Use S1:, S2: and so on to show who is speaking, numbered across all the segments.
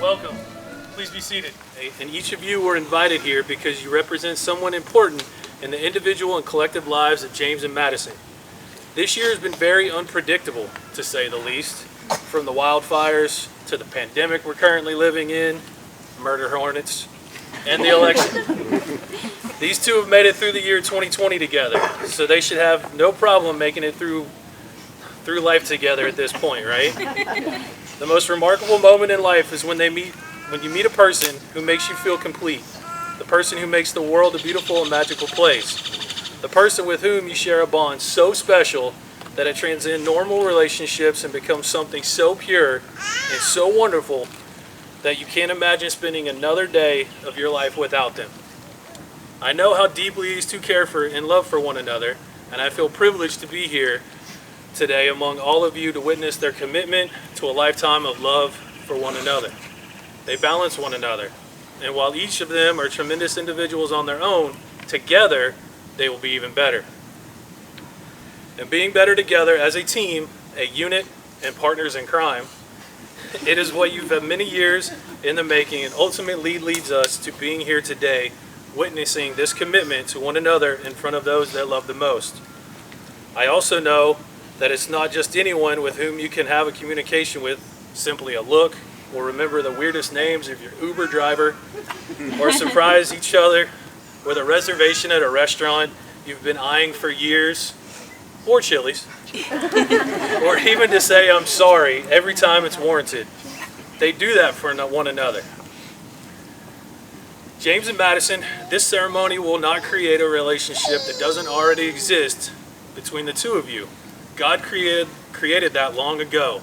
S1: Welcome. Please be seated. And each of you were invited here because you represent someone important in the individual and collective lives of James and Madison. This year has been very unpredictable, to say the least. From the wildfires to the pandemic we're currently living in, murder hornets, and the election. These two have made it through the year 2020 together, so they should have no problem making it through life together at this point, right? The most remarkable moment in life is when you meet a person who makes you feel complete, the person who makes the world a beautiful and magical place, the person with whom you share a bond so special that it transcends normal relationships and becomes something so pure and so wonderful that you can't imagine spending another day of your life without them. I know how deeply these two care for and love for one another, and I feel privileged to be here today among all of you to witness their commitment to a lifetime of love for one another. They balance one another, and while each of them are tremendous individuals on their own, together they will be even better. And being better together as a team, a unit, and partners in crime, it is what you've had many years in the making and ultimately leads us to being here today, witnessing this commitment to one another in front of those that love the most. I also know that it's not just anyone with whom you can have a communication with, simply a look, or remember the weirdest names of your Uber driver, or surprise each other with a reservation at a restaurant you've been eyeing for years, or Chili's, or even to say I'm sorry every time it's warranted. They do that for one another. James and Madison, this ceremony will not create a relationship that doesn't already exist between the two of you. God created that long ago.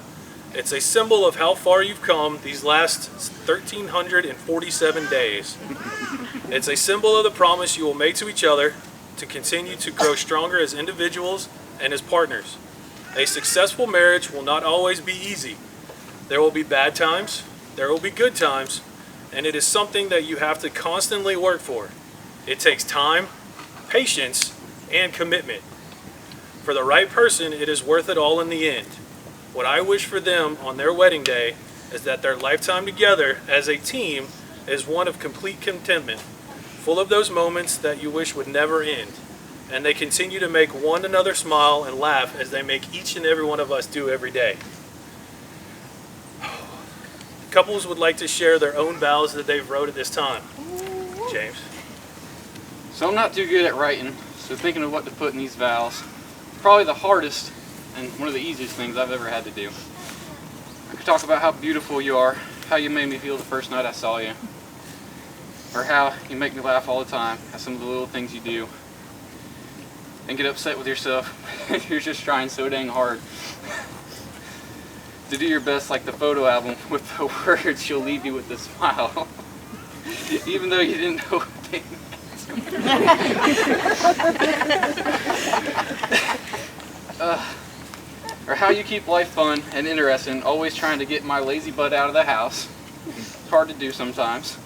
S1: It's a symbol of how far you've come these last 1,347 days. It's a symbol of the promise you will make to each other to continue to grow stronger as individuals and as partners. A successful marriage will not always be easy. There will be bad times, there will be good times, and it is something that you have to constantly work for. It takes time, patience, and commitment. For the right person, it is worth it all in the end. What I wish for them on their wedding day is that their lifetime together as a team is one of complete contentment, full of those moments that you wish would never end. And they continue to make one another smile and laugh as they make each and every one of us do every day. Couples would like to share their own vows that they've wrote at this time. James.
S2: So I'm not too good at writing, so thinking of what to put in these vows. Probably the hardest and one of the easiest things I've ever had to do. I could talk about how beautiful you are, how you made me feel the first night I saw you, or how you make me laugh all the time at some of the little things you do, and get upset with yourself. You're just trying so dang hard to do your best, like the photo album with the words "she'll leave you with a smile," even though you didn't know what they meant. Or how you keep life fun and interesting, always trying to get my lazy butt out of the house. It's hard to do sometimes.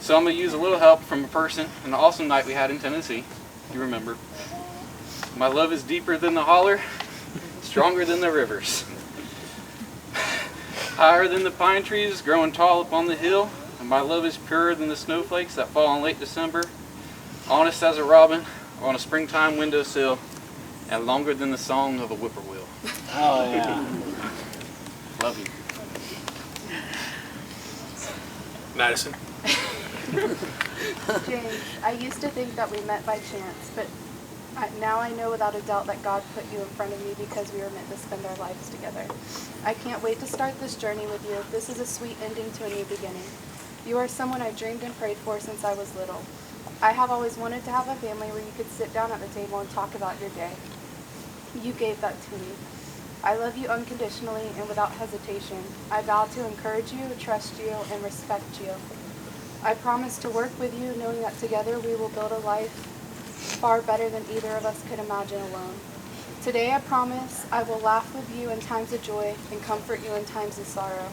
S2: So I'm going to use a little help from a person and an awesome night we had in Tennessee. You remember. My love is deeper than the holler, stronger than the rivers. Higher than the pine trees, growing tall upon the hill. And my love is purer than the snowflakes that fall in late December. Honest as a robin on a springtime windowsill. And longer than the song of a whippoorwill.
S3: Oh, yeah.
S2: Love you.
S1: Madison.
S4: James, I used to think that we met by chance, but now I know without a doubt that God put you in front of me because we were meant to spend our lives together. I can't wait to start this journey with you. This is a sweet ending to a new beginning. You are someone I've dreamed and prayed for since I was little. I have always wanted to have a family where you could sit down at the table and talk about your day. You gave that to me. I love you unconditionally and without hesitation. I vow to encourage you, trust you, and respect you. I promise to work with you, knowing that together we will build a life far better than either of us could imagine alone. Today I promise I will laugh with you in times of joy and comfort you in times of sorrow.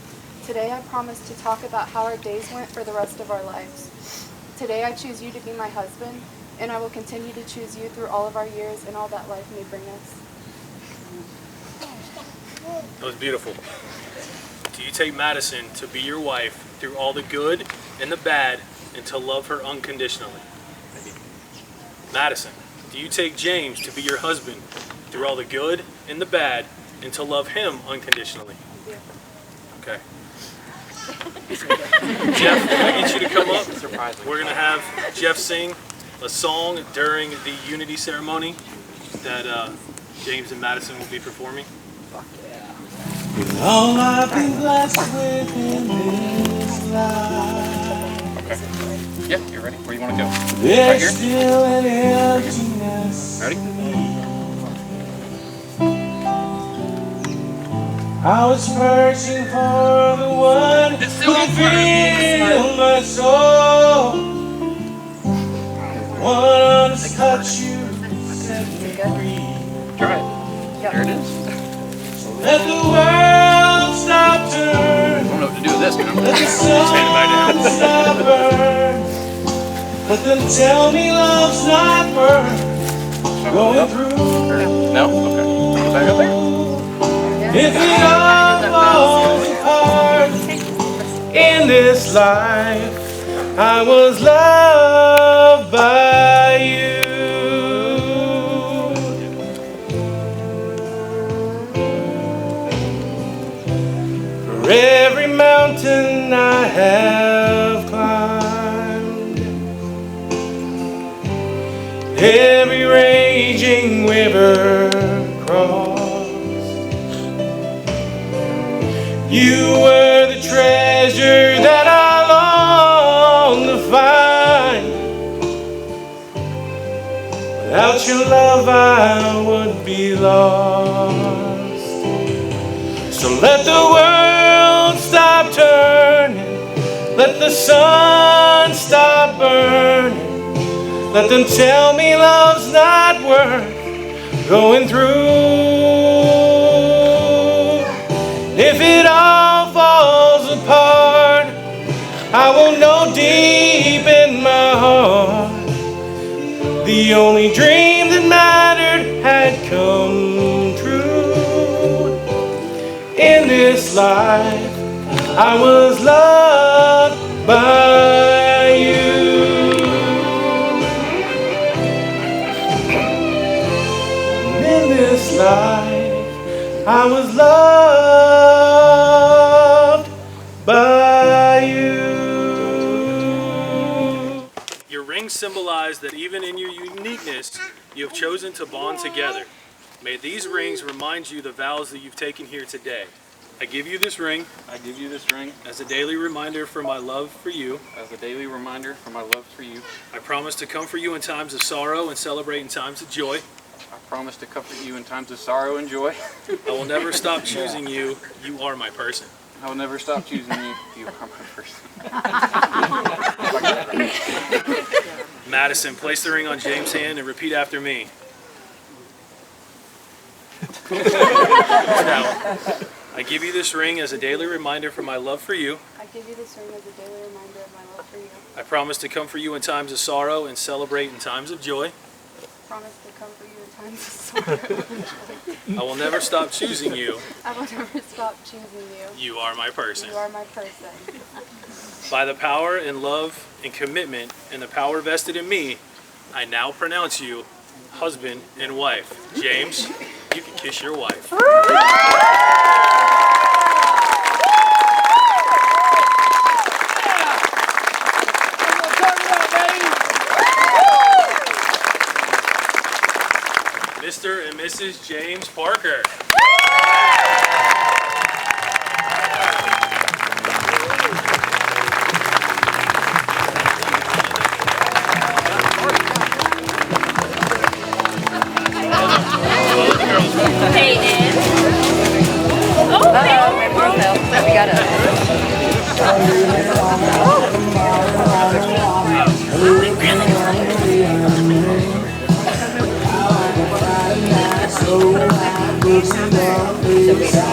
S4: Today I promise to talk about how our days went for the rest of our lives. Today I choose you to be my husband, and I will continue to choose you through all of our years and all that life may bring us.
S1: That was beautiful. Do you take Madison to be your wife through all the good and the bad and to love her unconditionally? Madison, do you take James to be your husband through all the good and the bad and to love him unconditionally? Okay. Jeff, can I get you to come up? We're going to have Jeff sing a song during the unity ceremony that James and Madison will be performing.
S3: With all I've been blessed with in this life,
S2: Okay. Yeah, you're ready? Where do you want to go?
S3: there's
S2: Right here?
S3: still an emptiness.
S2: Ready?
S3: I was searching for the one who could feel my soul. One to touch you, set me free.
S2: Try it. There it is.
S3: Let the world stop turning.
S2: I don't know what to do with this now.
S3: Let the sun stop burning. Let them tell me love's not worth going through.
S2: No? Okay. Go back up there.
S3: If it all falls apart in this life, I was loved by you. For every mountain I have climbed, every raging river crossed, you were the treasure that I long to find. Without your love I would be lost. So let the world stop turning, let the sun stop burning, let them tell me love's not worth going through. If it all falls apart, I will know deep in my heart the only dream that mattered had come true. In this life, I was loved by you. And in this life, I was loved by you.
S1: Your rings symbolize that even in your uniqueness, you have chosen to bond together. May these rings remind you the vows that you've taken here today. I give you this ring
S2: I give you this ring
S1: as a daily reminder for my love for you.
S2: as a daily reminder for my love for you.
S1: I promise to comfort you in times of sorrow and celebrate in times of joy.
S2: I promise to comfort you in times of sorrow and joy.
S1: I will never stop choosing you. You are my person.
S2: I will never stop choosing you. You are my person.
S1: Madison, place the ring on James' hand and repeat after me. Now, I give you this ring as a daily reminder for my love for you.
S4: I give you this ring as a daily reminder of my love for you.
S1: I promise to come for you in times of sorrow and celebrate in times of joy.
S4: I promise to come for you in times of sorrow and joy.
S1: I will never stop choosing you.
S4: I will never stop choosing you.
S1: You are my person.
S4: You are my person.
S1: By the power and love and commitment and the power vested in me, I now pronounce you husband and wife. James, you can kiss your wife. Mr. and Mrs. James Parker.
S5: So I was in love inside.